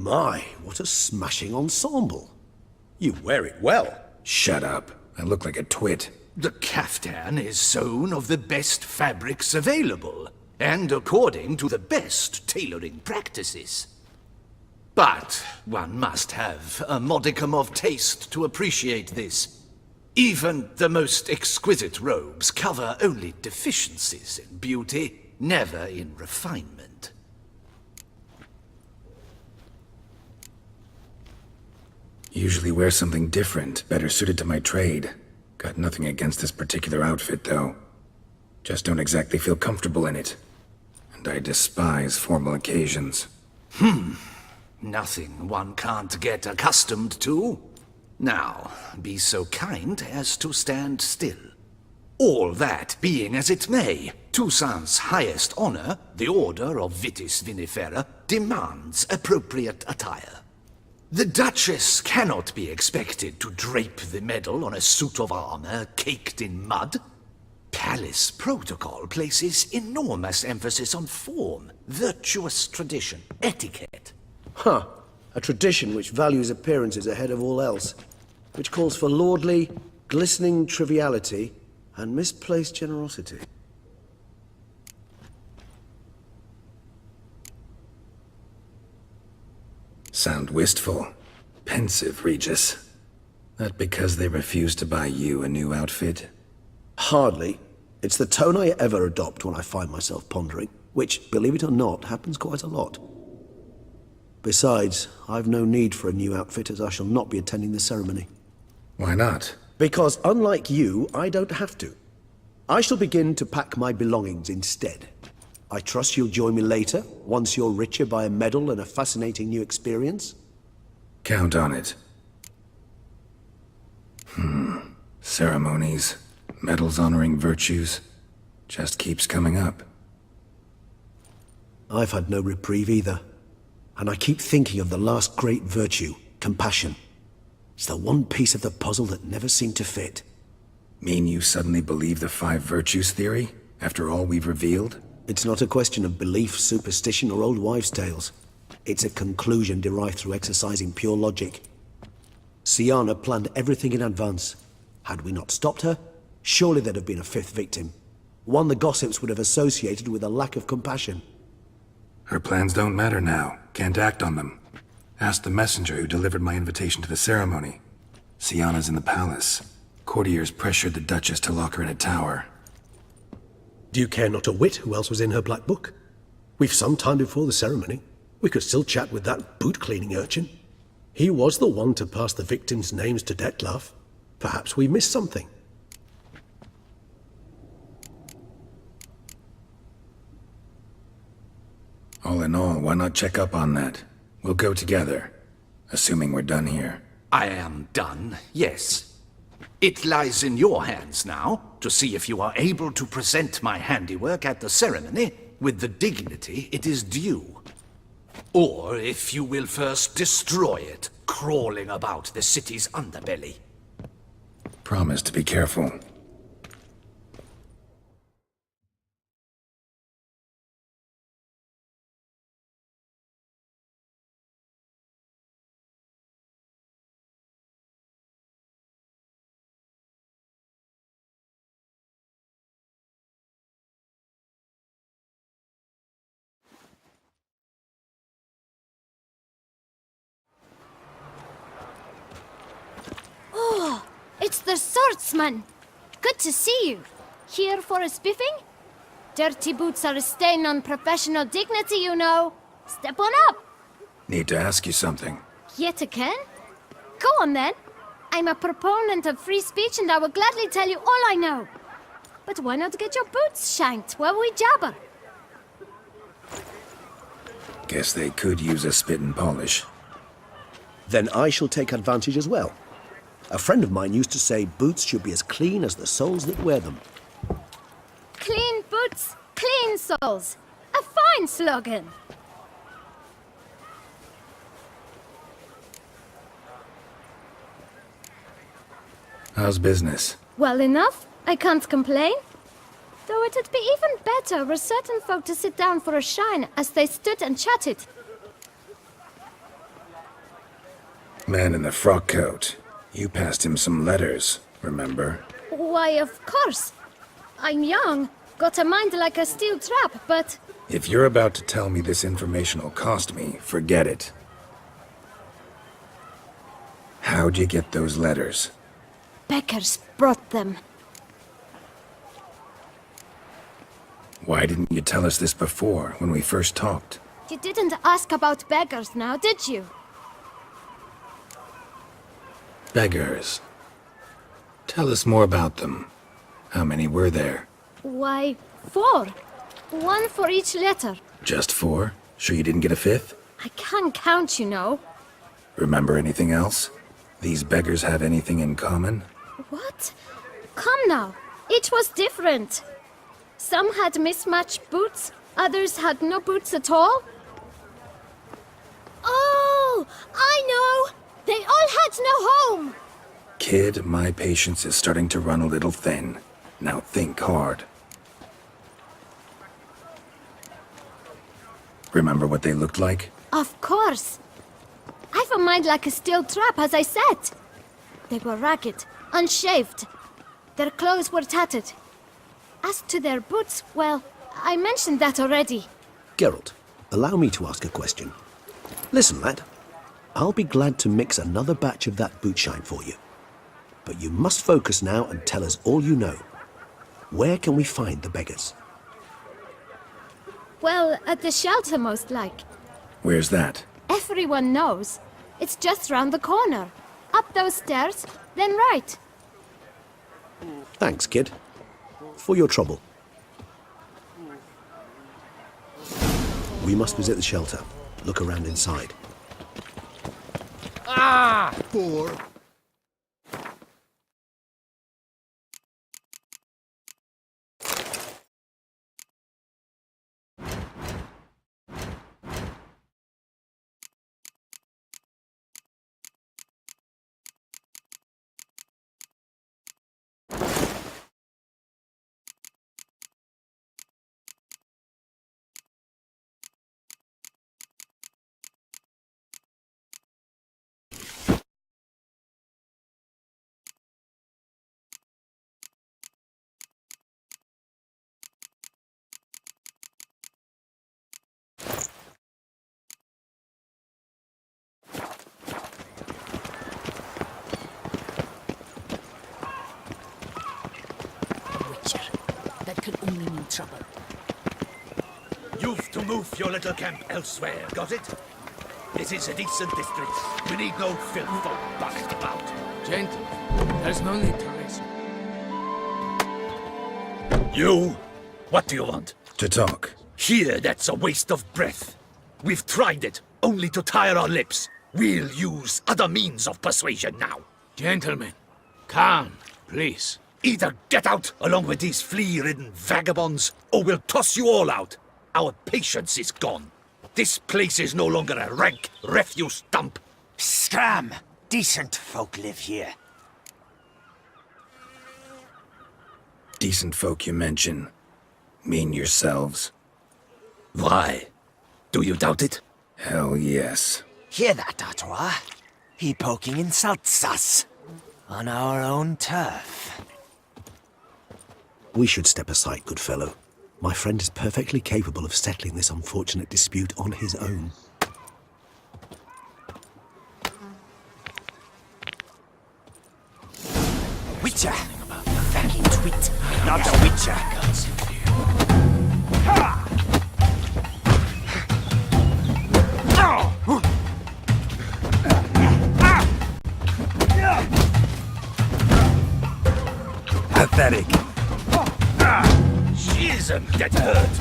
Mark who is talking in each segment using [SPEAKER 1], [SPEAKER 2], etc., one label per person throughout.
[SPEAKER 1] My, what a smashing ensemble.
[SPEAKER 2] You wear it well.
[SPEAKER 3] Shut up. I look like a twit.
[SPEAKER 4] The caftan is sewn of the best fabrics available, and according to the best tailoring practices. But one must have a modicum of taste to appreciate this. Even the most exquisite robes cover only deficiencies in beauty, never in refinement.
[SPEAKER 3] Usually wear something different, better suited to my trade. Got nothing against this particular outfit, though. Just don't exactly feel comfortable in it. And I despise formal occasions.
[SPEAKER 4] Nothing one can't get accustomed to. Now, be so kind as to stand still. All that being as it may, Toussaint's highest honor, the Order of Vitis Vinifera, demands appropriate attire. The Duchess cannot be expected to drape the medal on a suit of armor caked in mud. Palace protocol places enormous emphasis on form, virtuous tradition, etiquette.
[SPEAKER 1] Huh. A tradition which values appearances ahead of all else. Which calls for lordly, glistening triviality and misplaced generosity.
[SPEAKER 3] Sound wistful. Pensive, Regis. That because they refuse to buy you a new outfit?
[SPEAKER 1] Hardly. It's the tone I ever adopt when I find myself pondering, which, believe it or not, happens quite a lot. Besides, I've no need for a new outfit as I shall not be attending the ceremony.
[SPEAKER 3] Why not?
[SPEAKER 1] Because unlike you, I don't have to. I shall begin to pack my belongings instead. I trust you'll join me later, once you're richer by a medal and a fascinating new experience?
[SPEAKER 3] Count on it. Ceremonies, medals honoring virtues, just keeps coming up.
[SPEAKER 1] I've had no reprieve either. And I keep thinking of the last great virtue, compassion. It's the one piece of the puzzle that never seemed to fit.
[SPEAKER 3] Mean you suddenly believe the 5 virtues theory, after all we've revealed?
[SPEAKER 1] It's not a question of belief, superstition, or old wives' tales. It's a conclusion derived through exercising pure logic. Siana planned everything in advance. Had we not stopped her, surely there'd have been a 5th victim. One the gossips would have associated with a lack of compassion.
[SPEAKER 3] Her plans don't matter now. Can't act on them. Ask the messenger who delivered my invitation to the ceremony. Siana's in the palace. Courtiers pressured the Duchess to lock her in a tower.
[SPEAKER 2] Do you care not a whit who else was in her black book? We've some time before the ceremony. We could still chat with that boot-cleaning urchin. He was the one to pass the victims' names to Dettlaff. Perhaps we missed something.
[SPEAKER 3] All in all, why not check up on that? We'll go together, assuming we're done here.
[SPEAKER 4] I am done, yes. It lies in your hands now to see if you are able to present my handiwork at the ceremony with the dignity it is due. Or if you will first destroy it, crawling about the city's underbelly.
[SPEAKER 3] Promise to be careful.
[SPEAKER 5] It's the swordsman! Good to see you. Here for a spiffing? Dirty boots are a stain on professional dignity, you know. Step on up!
[SPEAKER 3] Need to ask you something.
[SPEAKER 5] Yet again? Go on then. I'm a proponent of free speech and I will gladly tell you all I know. But why not get your boots shanked while we jabber?
[SPEAKER 3] Guess they could use a spit and polish.
[SPEAKER 1] Then I shall take advantage as well. A friend of mine used to say boots should be as clean as the soles that wear them.
[SPEAKER 5] boots, clean soles. A fine slogan.
[SPEAKER 3] How's business?
[SPEAKER 5] Well enough. I can't complain. Though it'd be even better were certain folk to sit down for a shine as they stood and chatted.
[SPEAKER 3] Man in the frock coat. You passed him some letters, remember?
[SPEAKER 5] Why, of course. I'm young, got a mind like a steel trap, but...
[SPEAKER 3] If you're about to tell me this information'll cost me, forget it. How'd you get those letters?
[SPEAKER 5] Beggars brought them.
[SPEAKER 3] Why didn't you tell us this before, when we first talked?
[SPEAKER 5] You didn't ask about beggars now, did you?
[SPEAKER 3] Beggars. Tell us more about them. How many were there?
[SPEAKER 5] Why, 4. 1 for each letter.
[SPEAKER 3] Just 4? Sure you didn't get a 5th?
[SPEAKER 5] I can't count, you know.
[SPEAKER 3] Remember anything else? These beggars have anything in common?
[SPEAKER 5] What? Come now. Each was different. Some had mismatched boots, others had no boots at all. Oh, I know! They all had no home!
[SPEAKER 3] Kid, my patience is starting to run a little thin. Now think hard. Remember what they looked like?
[SPEAKER 5] Of course. I've a mind like a steel trap, as I said. They were ragged, unshaved. Their clothes were tattered. As to their boots, well, I mentioned that already.
[SPEAKER 1] Geralt, allow me to ask a question. Listen, lad. I'll be glad to mix another batch of that boot shine for you. But you must focus now and tell us all you know. Where can we find the beggars?
[SPEAKER 5] Well, at the shelter, most like.
[SPEAKER 3] Where's that?
[SPEAKER 5] Everyone knows. It's just round the corner. Up those stairs, then right.
[SPEAKER 1] Thanks, kid. For your trouble. We must visit the shelter. Look around inside.
[SPEAKER 6] Four.
[SPEAKER 7] That could only mean trouble.
[SPEAKER 4] You've to move your little camp elsewhere, got it? This is a decent district. We need no filth folk bucked about.
[SPEAKER 7] Gentle, there's no need to race.
[SPEAKER 4] You? What do you want?
[SPEAKER 3] To talk.
[SPEAKER 4] Here, that's a waste of breath. We've tried it, only to tire our lips. We'll use other means of persuasion now.
[SPEAKER 7] Gentlemen, calm, please.
[SPEAKER 4] Either get out along with these flea-ridden vagabonds, or we'll toss you all out. Our patience is gone. This place is no longer a rank refuse dump.
[SPEAKER 8] Scram! Decent folk live here.
[SPEAKER 3] Decent folk you mention. Mean yourselves.
[SPEAKER 4] Why? Do you doubt it?
[SPEAKER 3] Hell yes.
[SPEAKER 8] Hear that, Artois? He poking insults us. On our own turf.
[SPEAKER 1] We should step aside, good fellow. My friend is perfectly capable of settling this unfortunate dispute on his own.
[SPEAKER 8] Witcher! Fucking twit, not a witcher.
[SPEAKER 3] Pathetic.
[SPEAKER 4] Isn't that hurt?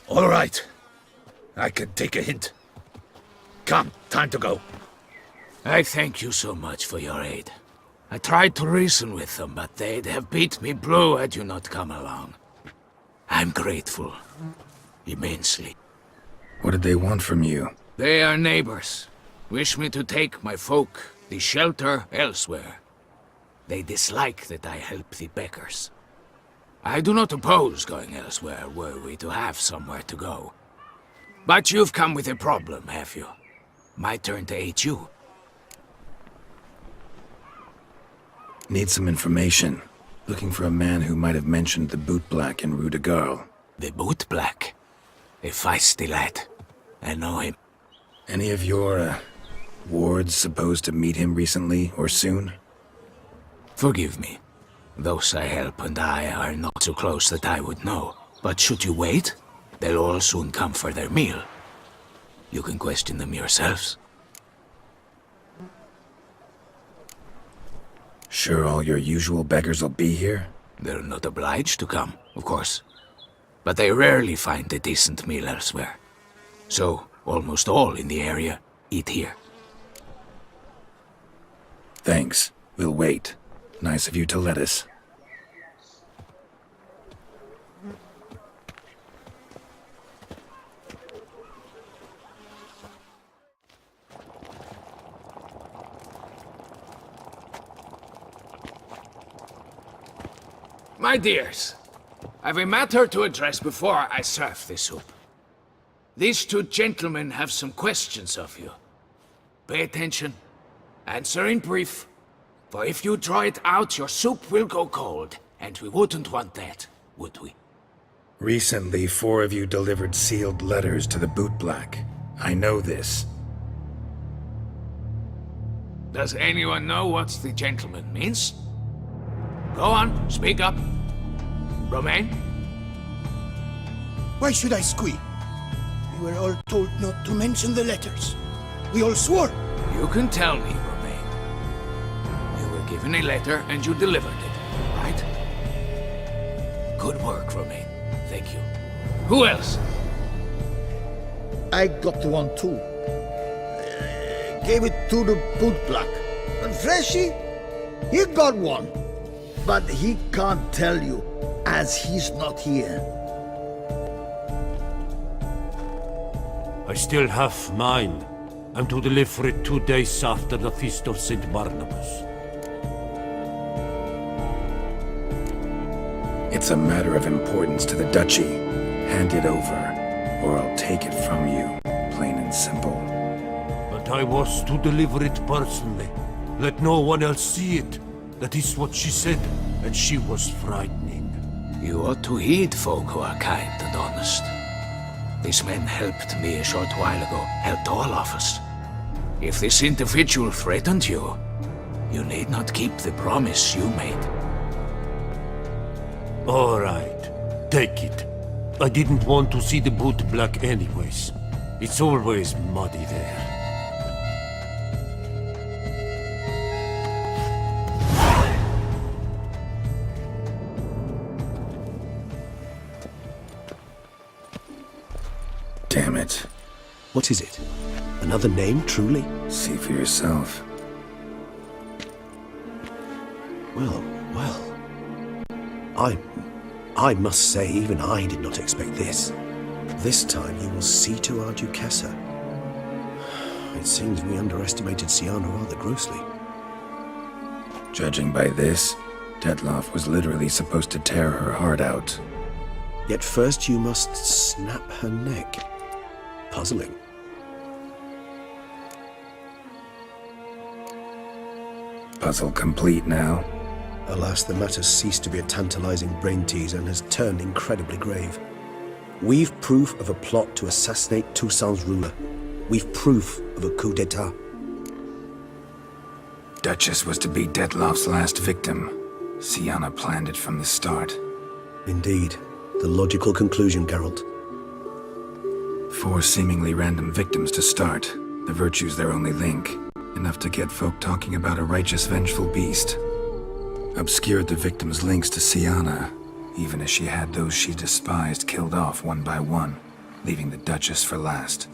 [SPEAKER 4] All right. I can take a hint. Come, time to go.
[SPEAKER 7] I thank you so much for your aid. I tried to reason with them, but they'd have beat me blue had you not come along. I'm grateful. Immensely.
[SPEAKER 3] What did they want from you?
[SPEAKER 7] They are neighbors. Wish me to take my folk, the shelter, elsewhere. They dislike that I help the beggars. I do not oppose going elsewhere, were we to have somewhere to go. But you've come with a problem, have you? My turn to aid you.
[SPEAKER 3] Need some information. Looking for a man who might have mentioned the bootblack in Rue de Garl.
[SPEAKER 7] The bootblack? A feisty lad. I know him.
[SPEAKER 3] Any of your, wards supposed to meet him recently or soon?
[SPEAKER 7] Forgive me. Those I help and I are not so close that I would know. But should you wait, they'll all soon come for their meal. You can question them yourselves.
[SPEAKER 3] Sure all your usual beggars will be here?
[SPEAKER 7] They're not obliged to come, of course. But they rarely find a decent meal elsewhere. So, almost all in the area eat here.
[SPEAKER 3] Thanks. We'll wait. Nice of you to let us.
[SPEAKER 7] My dears, I've a matter to address before I serve the soup. These two gentlemen have some questions of you. Pay attention. Answer in brief. For if you draw it out, your soup will go cold. And we wouldn't want that, would we?
[SPEAKER 3] Recently, 4 of you delivered sealed letters to the bootblack. I know this.
[SPEAKER 7] Does anyone know what the gentleman means? Go on, speak up. Romain?
[SPEAKER 6] Why should I squeal? We were all told not to mention the letters. We all swore.
[SPEAKER 7] You can tell me, Romain. You were given a letter and you delivered it, right? Good work, Romain. Thank you. Who else?
[SPEAKER 9] I got one too. Gave it to the bootblack. And Freshy, he got one. But he can't tell you, as he's not here.
[SPEAKER 10] I still have mine. I'm to deliver it 2 days after the Feast of St. Barnabas.
[SPEAKER 3] It's a matter of importance to the Duchy. Hand it over, or I'll take it from you. Plain and simple.
[SPEAKER 10] But I was to deliver it personally. Let no one else see it. That is what she said, and she was frightening.
[SPEAKER 7] You ought to heed folk who are kind and honest. These men helped me a short while ago, helped all of us. If this individual threatened you, you need not keep the promise you made.
[SPEAKER 10] All right, take it. I didn't want to see the bootblack anyways. It's always muddy there.
[SPEAKER 3] Damn it.
[SPEAKER 1] What is it? Another name, truly?
[SPEAKER 3] See for yourself.
[SPEAKER 1] Well, well. I must say, even I did not expect this. This time you will see to our Duchessa. It seems we underestimated Sienna rather grossly.
[SPEAKER 3] Judging by this, Detloff was literally supposed to tear her heart out.
[SPEAKER 1] Yet first you must snap her neck. Puzzling.
[SPEAKER 3] Puzzle complete now.
[SPEAKER 1] Alas, the matter ceased to be a tantalizing brain tease and has turned incredibly grave. We've proof of a plot to assassinate Toussaint's ruler. We've proof of a coup d'etat.
[SPEAKER 3] Duchess was to be Detloff's last victim. Sienna planned it from the start.
[SPEAKER 1] Indeed. The logical conclusion, Geralt.
[SPEAKER 3] 4 seemingly random victims to start. The virtue's their only link. Enough to get folk talking about a righteous, vengeful beast. Obscured the victims' links to Sienna, even as she had those she despised killed off one by one, leaving the Duchess for last.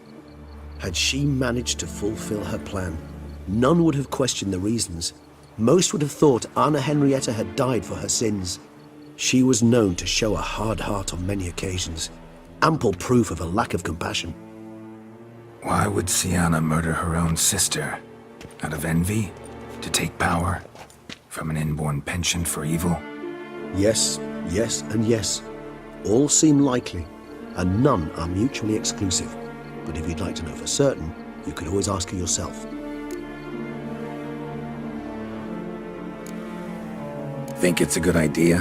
[SPEAKER 1] Had she managed to fulfill her plan, None would have questioned the reasons. Most would have thought Anna Henrietta had died for her sins. She was known to show a hard heart on many occasions. Ample proof of a lack of compassion.
[SPEAKER 3] Why would Sienna murder her own sister? Out of envy? To take power? From an inborn penchant for evil?
[SPEAKER 1] Yes, yes, and yes. All seem likely, and none are mutually exclusive. But if you'd like to know for certain, you could always ask her yourself.
[SPEAKER 3] Think it's a good idea?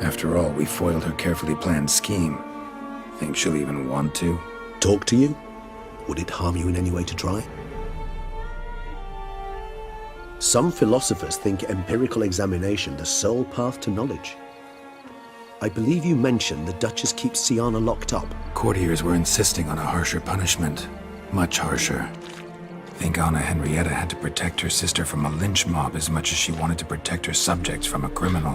[SPEAKER 3] After all, we foiled her carefully planned scheme. Think she'll even want to?
[SPEAKER 1] Talk to you? Would it harm you in any way to try? Some philosophers think empirical examination the sole path to knowledge. I believe you mentioned the Duchess keeps Sienna locked up.
[SPEAKER 3] Courtiers were insisting on a harsher punishment. Much harsher. Think Anna Henrietta had to protect her sister from a lynch mob as much as she wanted to protect her subjects from a criminal.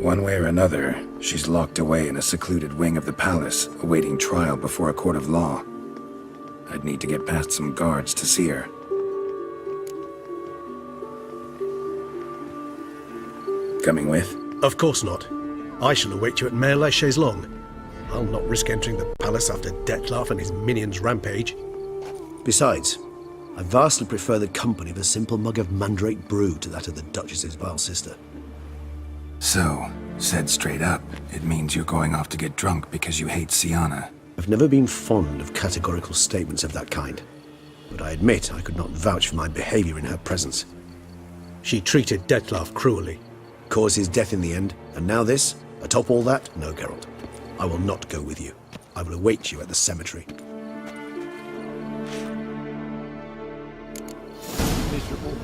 [SPEAKER 3] One way or another, she's locked away in a secluded wing of the palace, awaiting trial before a court of law. I'd need to get past some guards to see her. Coming with?
[SPEAKER 2] Of course not. I shall await you at Mare la Chaise-Longue. I'll not risk entering the palace after Dettlaff and his minions rampage.
[SPEAKER 1] Besides, I vastly prefer the company of a simple mug of mandrake brew to that of the Duchess's vile sister.
[SPEAKER 3] So, said straight up, it means you're going off to get drunk because you hate Sienna.
[SPEAKER 1] I've never been fond of categorical statements of that kind, but I admit I could not vouch for my behavior in her presence.
[SPEAKER 2] She treated Dettlaff cruelly.
[SPEAKER 1] Caused his death in the end, and now this? Atop all that? No, Geralt. I will not go with you. I will await you at the cemetery.
[SPEAKER 10] Miserable.